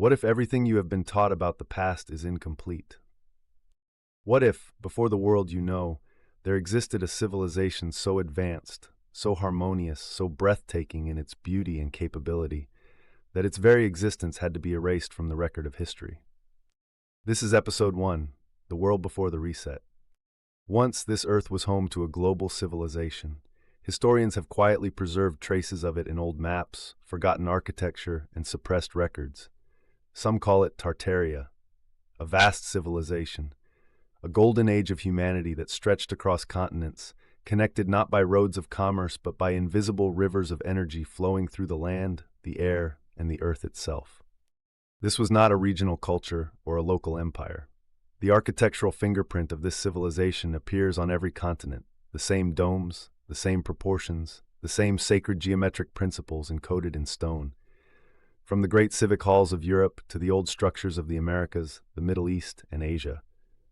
What if everything you have been taught about the past is incomplete? What if, before the world you know, there existed a civilization so advanced, so harmonious, so breathtaking in its beauty and capability, that its very existence had to be erased from the record of history? This is Episode 1, The World Before the Reset. Once, this Earth was home to a global civilization. Historians have quietly preserved traces of it in old maps, forgotten architecture, and suppressed records. Some call it Tartaria, a vast civilization, a golden age of humanity that stretched across continents, connected not by roads of commerce but by invisible rivers of energy flowing through the land, the air, and the earth itself. This was not a regional culture or a local empire. The architectural fingerprint of this civilization appears on every continent, the same domes, the same proportions, the same sacred geometric principles encoded in stone. From the great civic halls of Europe to the old structures of the Americas, the Middle East, and Asia.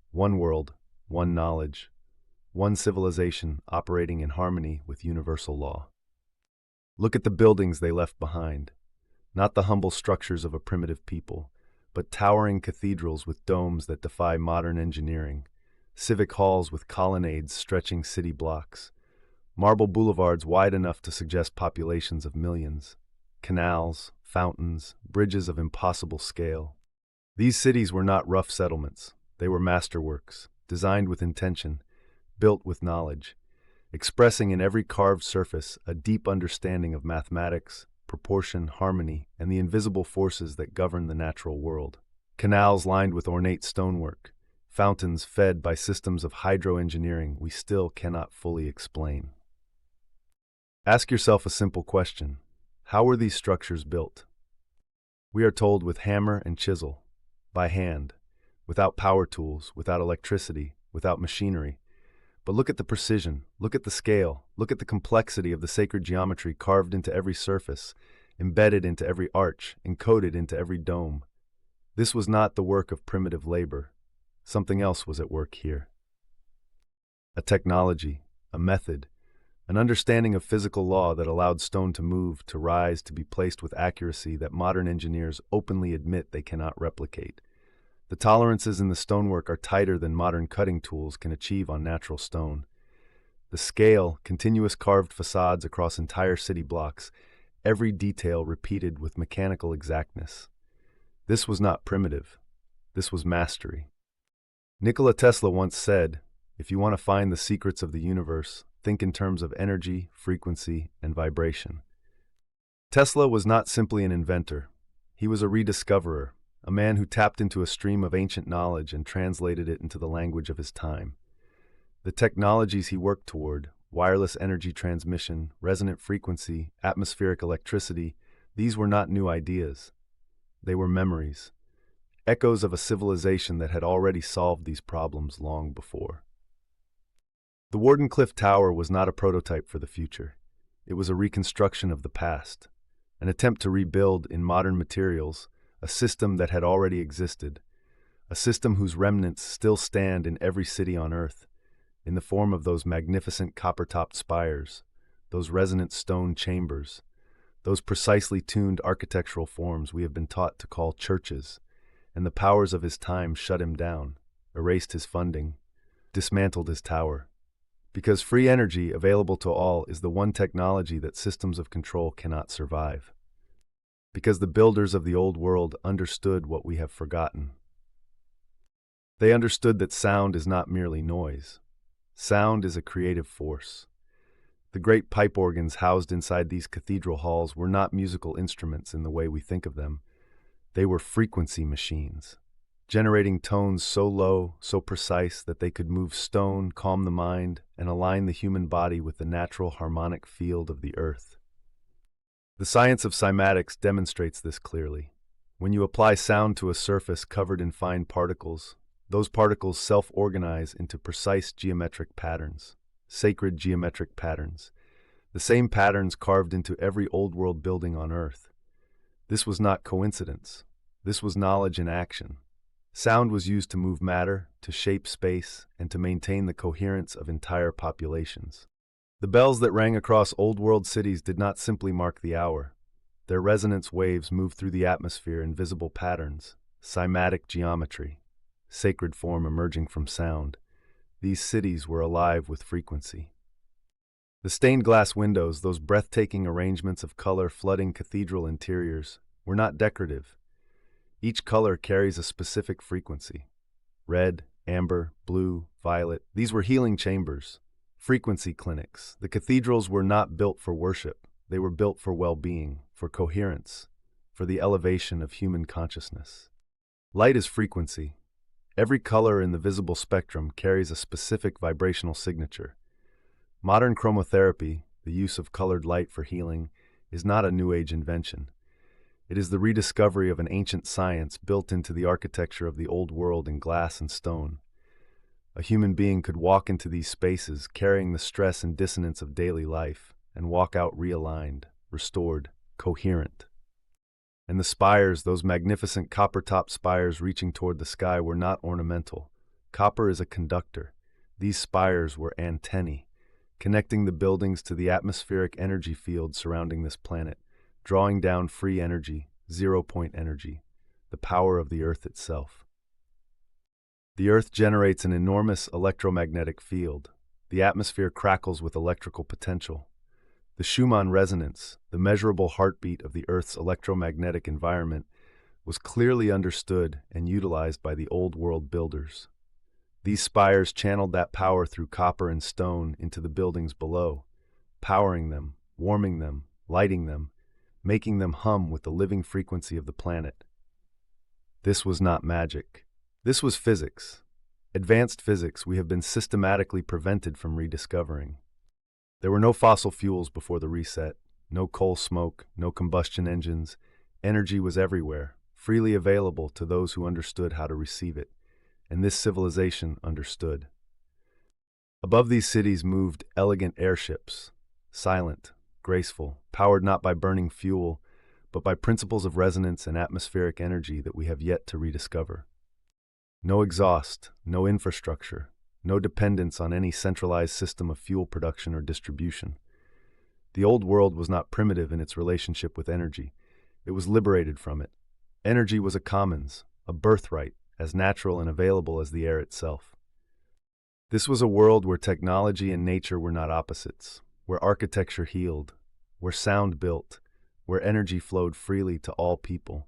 One world, one knowledge, one civilization operating in harmony with universal law. Look at the buildings they left behind. Not the humble structures of a primitive people, but towering cathedrals with domes that defy modern engineering, civic halls with colonnades stretching city blocks, marble boulevards wide enough to suggest populations of millions, canals, fountains, bridges of impossible scale. These cities were not rough settlements. They were masterworks, designed with intention, built with knowledge, expressing in every carved surface a deep understanding of mathematics, proportion, harmony, and the invisible forces that govern the natural world. Canals lined with ornate stonework, fountains fed by systems of hydroengineering we still cannot fully explain. Ask yourself a simple question. How were these structures built? We are told with hammer and chisel, by hand, without power tools, without electricity, without machinery. But look at the precision, look at the scale, look at the complexity of the sacred geometry carved into every surface, embedded into every arch, encoded into every dome. This was not the work of primitive labor. Something else was at work here. A technology, a method, an understanding of physical law that allowed stone to move, to rise, to be placed with accuracy that modern engineers openly admit they cannot replicate. The tolerances in the stonework are tighter than modern cutting tools can achieve on natural stone. The scale, continuous carved facades across entire city blocks, every detail repeated with mechanical exactness. This was not primitive. This was mastery. Nikola Tesla once said, "If you want to find the secrets of the universe, think in terms of energy, frequency, and vibration." Tesla was not simply an inventor. He was a rediscoverer, a man who tapped into a stream of ancient knowledge and translated it into the language of his time. The technologies he worked toward, wireless energy transmission, resonant frequency, atmospheric electricity, these were not new ideas. They were memories, echoes of a civilization that had already solved these problems long before. The Wardenclyffe Tower was not a prototype for the future. It was a reconstruction of the past, an attempt to rebuild, in modern materials, a system that had already existed, a system whose remnants still stand in every city on Earth, in the form of those magnificent copper-topped spires, those resonant stone chambers, those precisely tuned architectural forms we have been taught to call churches, and the powers of his time shut him down, erased his funding, dismantled his tower. Because free energy available to all is the one technology that systems of control cannot survive. Because the builders of the old world understood what we have forgotten. They understood that sound is not merely noise. Sound is a creative force. The great pipe organs housed inside these cathedral halls were not musical instruments in the way we think of them. They were frequency machines, generating tones so low, so precise that they could move stone, calm the mind, and align the human body with the natural harmonic field of the earth. The science of cymatics demonstrates this clearly. When you apply sound to a surface covered in fine particles, those particles self-organize into precise geometric patterns, sacred geometric patterns, the same patterns carved into every old-world building on Earth. This was not coincidence. This was knowledge in action. Sound was used to move matter, to shape space, and to maintain the coherence of entire populations. The bells that rang across old-world cities did not simply mark the hour. Their resonance waves move through the atmosphere in visible patterns, cymatic geometry, sacred form emerging from sound. These cities were alive with frequency. The stained glass windows, those breathtaking arrangements of color flooding cathedral interiors, were not decorative. Each color carries a specific frequency. Red, amber, blue, violet. These were healing chambers, frequency clinics. The cathedrals were not built for worship. They were built for well-being, for coherence, for the elevation of human consciousness. Light is frequency. Every color in the visible spectrum carries a specific vibrational signature. Modern chromotherapy, the use of colored light for healing, is not a New Age invention. It is the rediscovery of an ancient science built into the architecture of the old world in glass and stone. A human being could walk into these spaces carrying the stress and dissonance of daily life and walk out realigned, restored, coherent. And the spires, those magnificent copper-topped spires reaching toward the sky, were not ornamental. Copper is a conductor. These spires were antennae, connecting the buildings to the atmospheric energy field surrounding this planet, drawing down free energy, zero-point energy, the power of the Earth itself. The Earth generates an enormous electromagnetic field. The atmosphere crackles with electrical potential. The Schumann resonance, the measurable heartbeat of the Earth's electromagnetic environment, was clearly understood and utilized by the old world builders. These spires channeled that power through copper and stone into the buildings below, powering them, warming them, lighting them, making them hum with the living frequency of the planet. This was not magic. This was physics. Advanced physics we have been systematically prevented from rediscovering. There were no fossil fuels before the reset, no coal smoke, no combustion engines. Energy was everywhere, freely available to those who understood how to receive it. And this civilization understood. Above these cities moved elegant airships, silent, graceful, powered not by burning fuel, but by principles of resonance and atmospheric energy that we have yet to rediscover. No exhaust, no infrastructure, no dependence on any centralized system of fuel production or distribution. The old world was not primitive in its relationship with energy. It was liberated from it. Energy was a commons, a birthright, as natural and available as the air itself. This was a world where technology and nature were not opposites, where architecture healed, where sound built, where energy flowed freely to all people,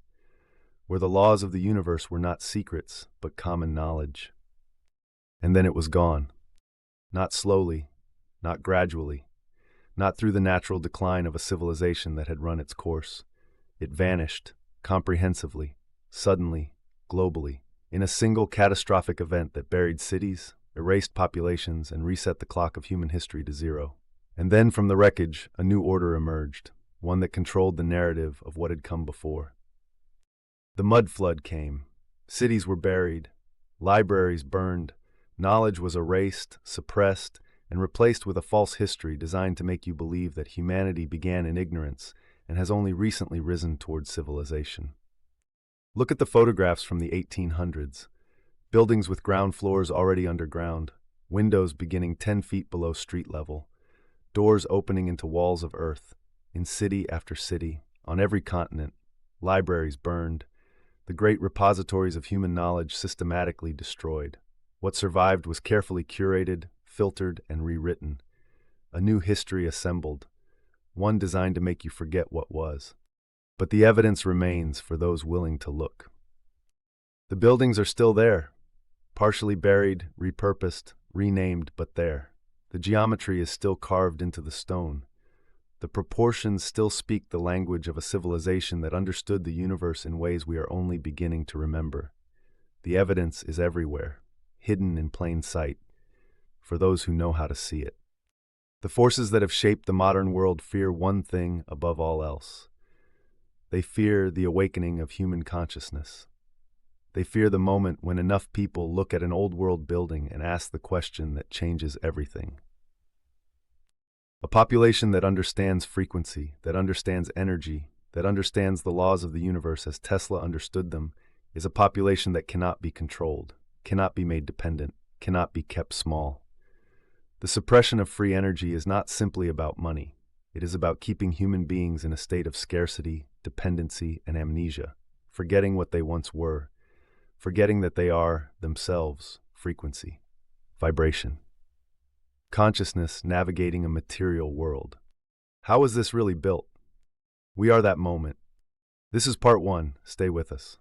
where the laws of the universe were not secrets, but common knowledge. And then it was gone. Not slowly, not gradually, not through the natural decline of a civilization that had run its course. It vanished, comprehensively, suddenly, globally, in a single catastrophic event that buried cities, erased populations, and reset the clock of human history to zero. And then from the wreckage, a new order emerged, one that controlled the narrative of what had come before. The mud flood came. Cities were buried, libraries burned, knowledge was erased, suppressed, and replaced with a false history designed to make you believe that humanity began in ignorance and has only recently risen towards civilization. Look at the photographs from the 1800s. Buildings with ground floors already underground, windows beginning 10 feet below street level, doors opening into walls of earth, in city after city, on every continent, libraries burned, the great repositories of human knowledge systematically destroyed. What survived was carefully curated, filtered, and rewritten. A new history assembled, one designed to make you forget what was. But the evidence remains for those willing to look. The buildings are still there, partially buried, repurposed, renamed, but there. The geometry is still carved into the stone. The proportions still speak the language of a civilization that understood the universe in ways we are only beginning to remember. The evidence is everywhere, hidden in plain sight, for those who know how to see it. The forces that have shaped the modern world fear one thing above all else. They fear the awakening of human consciousness. They fear the moment when enough people look at an old world building and ask the question that changes everything. A population that understands frequency, that understands energy, that understands the laws of the universe as Tesla understood them, is a population that cannot be controlled, cannot be made dependent, cannot be kept small. The suppression of free energy is not simply about money. It is about keeping human beings in a state of scarcity, dependency, and amnesia, forgetting what they once were, forgetting that they are, themselves, frequency, vibration, consciousness navigating a material world. How is this really built? We are that moment. This is part one. Stay with us.